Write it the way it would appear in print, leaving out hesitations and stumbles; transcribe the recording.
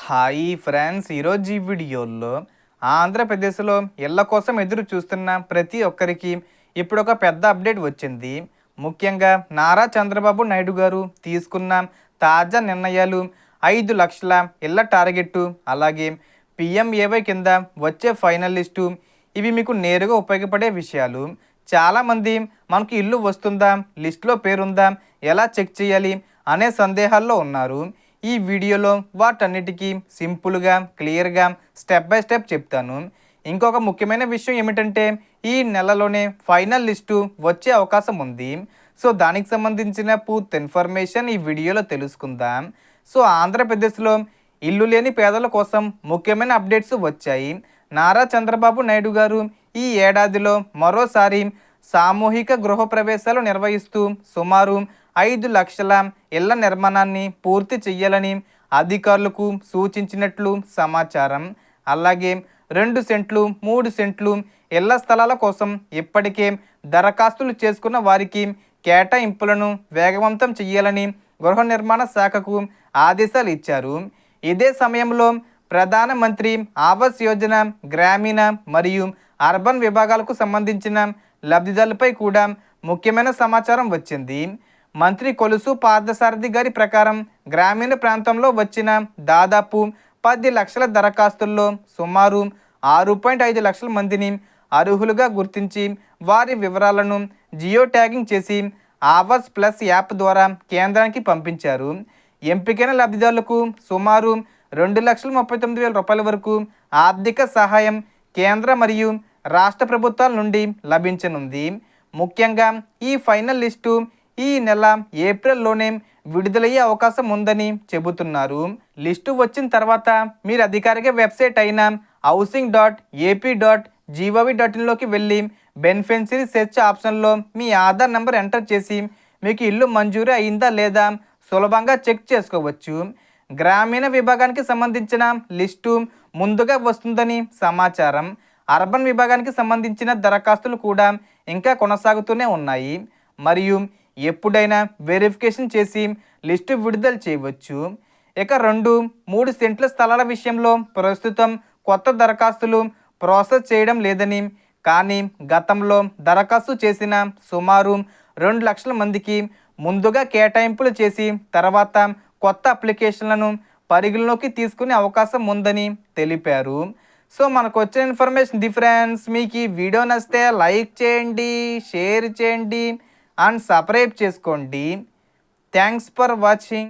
Hi friends, ఈరోజు ఈ వీడియోలో ఆంధ్రప్రదేశ్లో ఇళ్ల కోసం ఎదురు చూస్తున్న ప్రతి ఒక్కరికి ఇప్పుడు ఒక పెద్ద అప్డేట్ వచ్చింది. ముఖ్యంగా నారా చంద్రబాబు నాయుడు గారు తీసుకున్న తాజా నిర్ణయాలు, 5 లక్షల ఇళ్ల టార్గెట్టు, అలాగే పిఎంఏవై కింద వచ్చే ఫైనల్ లిస్టు, ఇవి మీకు నేరుగా ఉపయోగపడే విషయాలు. చాలామంది మనకు ఇల్లు వస్తుందా, లిస్టులో పేరుందా, ఎలా చెక్ చేయాలి అనే సందేహాల్లో ఉన్నారు. ఈ వీడియోలో వాటన్నిటికీ సింపుల్గా, క్లియర్గా, స్టెప్ బై స్టెప్ చెప్తాను. ఇంకొక ముఖ్యమైన విషయం ఏమిటంటే, ఈ నెలలోనే ఫైనల్ లిస్టు వచ్చే అవకాశం ఉంది. సో దానికి సంబంధించిన పూర్తి ఇన్ఫర్మేషన్ ఈ వీడియోలో తెలుసుకుందాం. సో ఆంధ్రప్రదేశ్లో ఇల్లు లేని పేదల కోసం ముఖ్యమైన అప్డేట్స్ వచ్చాయి. నారా చంద్రబాబు నాయుడు గారు ఈ ఏడాదిలో మరోసారి సామూహిక గృహప్రవేశాలు నిర్వహిస్తూ సుమారు 5 లక్షల ఇళ్ల నిర్మాణాన్ని పూర్తి చేయాలని అధికారులకు సూచించినట్లు సమాచారం. అలాగే 2 సెంట్లు, 3 సెంట్లు ఇళ్ల స్థలాల కోసం ఇప్పటికే దరఖాస్తులు చేసుకున్న వారికి కేటాయింపులను వేగవంతం చేయాలని గృహ నిర్మాణ శాఖకు ఆదేశాలు ఇచ్చారు. ఇదే సమయంలో ప్రధానమంత్రి ఆవాస్ యోజన గ్రామీణ మరియు అర్బన్ విభాగాలకు సంబంధించిన లబ్ధిదారులపై కూడా ముఖ్యమైన సమాచారం వచ్చింది. మంత్రి కొలుసు పార్థసారథి గారి ప్రకారం గ్రామీణ ప్రాంతంలో వచ్చిన దాదాపు 10 లక్షల దరఖాస్తుల్లో సుమారు 6.5 లక్షల మందిని అర్హులుగా గుర్తించి వారి వివరాలను జియో ట్యాగింగ్ చేసి ఆవాస్ ప్లస్ యాప్ ద్వారా కేంద్రానికి పంపించారు. ఎంపికైన లబ్ధిదారులకు సుమారు 2,39,000 రూపాయల వరకు ఆర్థిక సహాయం కేంద్ర మరియు రాష్ట్ర ప్రభుత్వాల నుండి లభించనుంది. ముఖ్యంగా ఈ ఫైనల్ లిస్టు ఈ నెల ఏప్రిల్లోనే విడుదలయ్యే అవకాశం ఉందని చెబుతున్నారు. లిస్టు వచ్చిన తర్వాత మీరు అధికారిక వెబ్సైట్ అయిన housing.ap.gov.in వెళ్ళి బెనిఫిషరీ సెర్చ్ ఆప్షన్లో మీ ఆధార్ నెంబర్ ఎంటర్ చేసి మీకు ఇల్లు మంజూరు అయిందా లేదా సులభంగా చెక్ చేసుకోవచ్చు. గ్రామీణ విభాగానికి సంబంధించిన లిస్టు ముందుగా వస్తుందని సమాచారం. అర్బన్ విభాగానికి సంబంధించిన దరఖాస్తులు కూడా ఇంకా కొనసాగుతూనే ఉన్నాయి మరియు ఎప్పుడైనా వెరిఫికేషన్ చేసి లిస్టు విడుదల చేయవచ్చు. ఇక 2-3 సెంట్ల స్థలాల విషయంలో ప్రస్తుతం కొత్త దరఖాస్తులు ప్రాసెస్ చేయడం లేదని, కానీ గతంలో దరఖాస్తు చేసిన సుమారు 2 లక్షల మందికి ముందుగా కేటాయింపులు చేసి తర్వాత కొత్త అప్లికేషన్లను పరిగణలోకి తీసుకునే అవకాశం ఉందని తెలిపారు. సో మనకు వచ్చిన ఇన్ఫర్మేషన్ డిఫరెన్స్. మీకు ఈ వీడియో నచ్చితే లైక్ చేయండి, షేర్ చేయండి అండ్ సబ్స్క్రైబ్ చేసుకోండి. Thanks for watching.